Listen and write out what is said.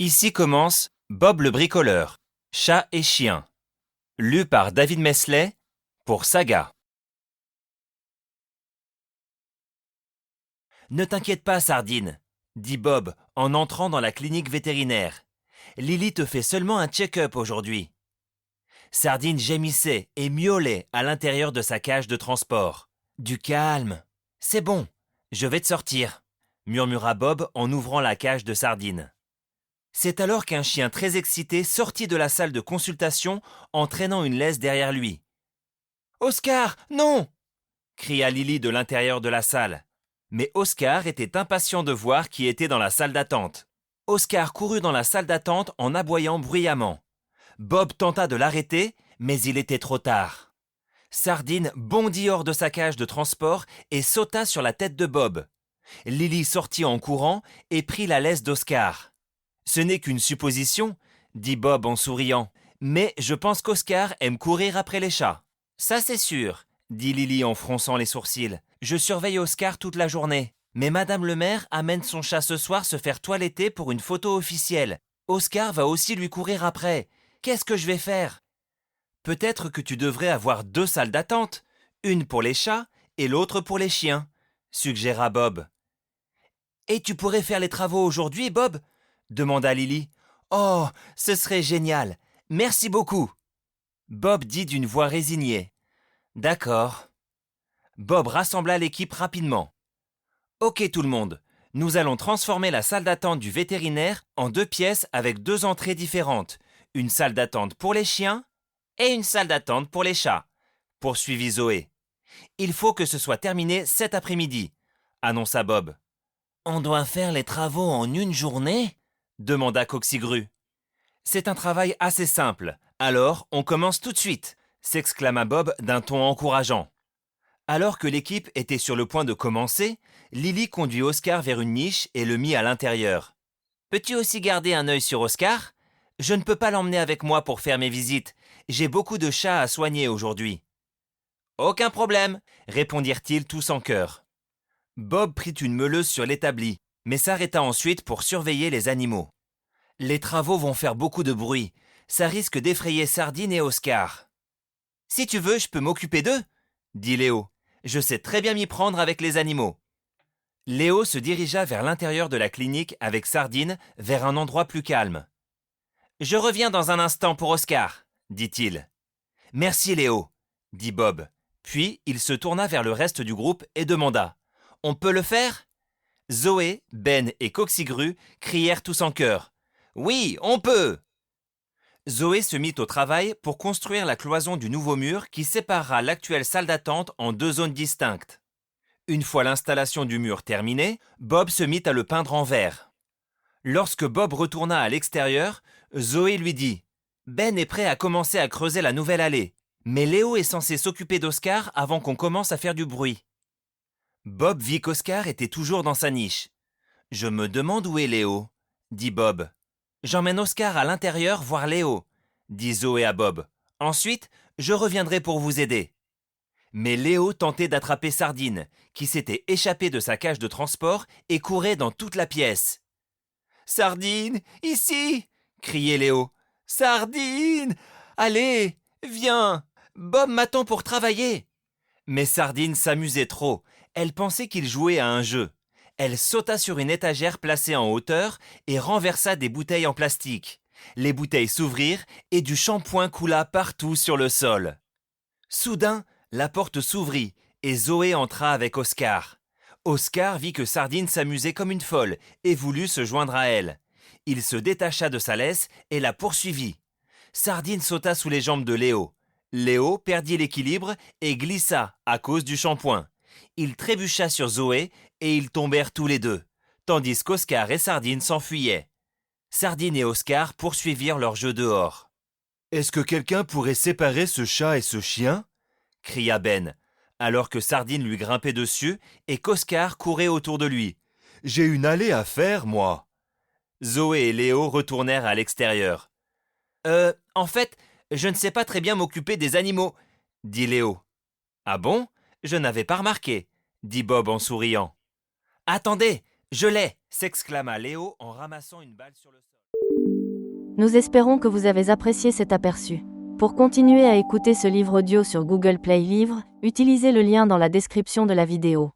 Ici commence Bob le bricoleur, chat et chien, lu par David Mesley pour Saga. Ne t'inquiète pas, Sardine, dit Bob en entrant dans la clinique vétérinaire. Lily te fait seulement un check-up aujourd'hui. Sardine gémissait et miaulait à l'intérieur de sa cage de transport. Du calme. C'est bon, je vais te sortir, murmura Bob en ouvrant la cage de Sardine. C'est alors qu'un chien très excité sortit de la salle de consultation en traînant une laisse derrière lui. « Oscar, non !» cria Lily de l'intérieur de la salle. Mais Oscar était impatient de voir qui était dans la salle d'attente. Oscar courut dans la salle d'attente en aboyant bruyamment. Bob tenta de l'arrêter, mais il était trop tard. Sardine bondit hors de sa cage de transport et sauta sur la tête de Bob. Lily sortit en courant et prit la laisse d'Oscar. « Ce n'est qu'une supposition, » dit Bob en souriant, « mais je pense qu'Oscar aime courir après les chats. »« Ça c'est sûr, » dit Lily en fronçant les sourcils. « Je surveille Oscar toute la journée. Mais Madame le maire amène son chat ce soir se faire toiletter pour une photo officielle. Oscar va aussi lui courir après. Qu'est-ce que je vais faire ? » « Peut-être que tu devrais avoir 2 salles d'attente, une pour les chats et l'autre pour les chiens, » suggéra Bob. « Et tu pourrais faire les travaux aujourd'hui, Bob ?» demanda Lily. « Oh, ce serait génial. Merci beaucoup. » Bob dit d'une voix résignée. « D'accord. » Bob rassembla l'équipe rapidement. « Ok tout le monde, nous allons transformer la salle d'attente du vétérinaire en 2 pièces avec 2 entrées différentes. Une salle d'attente pour les chiens et une salle d'attente pour les chats, » poursuivit Zoé. « Il faut que ce soit terminé cet après-midi, » annonça Bob. « On doit faire les travaux en une journée ?» demanda Coxigru. « C'est un travail assez simple, alors on commence tout de suite !» s'exclama Bob d'un ton encourageant. Alors que l'équipe était sur le point de commencer, Lily conduit Oscar vers une niche et le mit à l'intérieur. « Peux-tu aussi garder un œil sur Oscar ? Je ne peux pas l'emmener avec moi pour faire mes visites. J'ai beaucoup de chats à soigner aujourd'hui. »« Aucun problème !» répondirent-ils tous en chœur. Bob prit une meuleuse sur l'établi, mais s'arrêta ensuite pour surveiller les animaux. « Les travaux vont faire beaucoup de bruit. Ça risque d'effrayer Sardine et Oscar. »« Si tu veux, je peux m'occuper d'eux, » dit Léo. « Je sais très bien m'y prendre avec les animaux. » Léo se dirigea vers l'intérieur de la clinique avec Sardine, vers un endroit plus calme. « Je reviens dans un instant pour Oscar, » dit-il. « Merci Léo, » dit Bob. Puis il se tourna vers le reste du groupe et demanda « On peut le faire ?» Zoé, Ben et Coxigru crièrent tous en chœur « Oui, on peut !» Zoé se mit au travail pour construire la cloison du nouveau mur qui séparera l'actuelle salle d'attente en 2 zones distinctes. Une fois l'installation du mur terminée, Bob se mit à le peindre en vert. Lorsque Bob retourna à l'extérieur, Zoé lui dit « Ben est prêt à commencer à creuser la nouvelle allée, mais Léo est censé s'occuper d'Oscar avant qu'on commence à faire du bruit. » Bob vit qu'Oscar était toujours dans sa niche. « Je me demande où est Léo, » dit Bob. « J'emmène Oscar à l'intérieur voir Léo, » dit Zoé à Bob. « Ensuite, je reviendrai pour vous aider. » Mais Léo tentait d'attraper Sardine, qui s'était échappée de sa cage de transport et courait dans toute la pièce. « Sardine, ici !» criait Léo. « Sardine ! Allez, viens, Bob m'attend pour travailler. » Mais Sardine s'amusait trop. Elle pensait qu'il jouait à un jeu. Elle sauta sur une étagère placée en hauteur et renversa des bouteilles en plastique. Les bouteilles s'ouvrirent et du shampoing coula partout sur le sol. Soudain, la porte s'ouvrit et Zoé entra avec Oscar. Oscar vit que Sardine s'amusait comme une folle et voulut se joindre à elle. Il se détacha de sa laisse et la poursuivit. Sardine sauta sous les jambes de Léo. Léo perdit l'équilibre et glissa à cause du shampoing. Il trébucha sur Zoé et ils tombèrent tous les deux, tandis qu'Oscar et Sardine s'enfuyaient. Sardine et Oscar poursuivirent leur jeu dehors. « Est-ce que quelqu'un pourrait séparer ce chat et ce chien ?» cria Ben, alors que Sardine lui grimpait dessus et qu'Oscar courait autour de lui. « J'ai une allée à faire, moi !» Zoé et Léo retournèrent à l'extérieur. « En fait, je ne sais pas très bien m'occuper des animaux, » dit Léo. « Ah bon ? Je n'avais pas remarqué, » dit Bob en souriant. « Attendez, je l'ai !» s'exclama Léo en ramassant une balle sur le sol. Nous espérons que vous avez apprécié cet aperçu. Pour continuer à écouter ce livre audio sur Google Play Livres, utilisez le lien dans la description de la vidéo.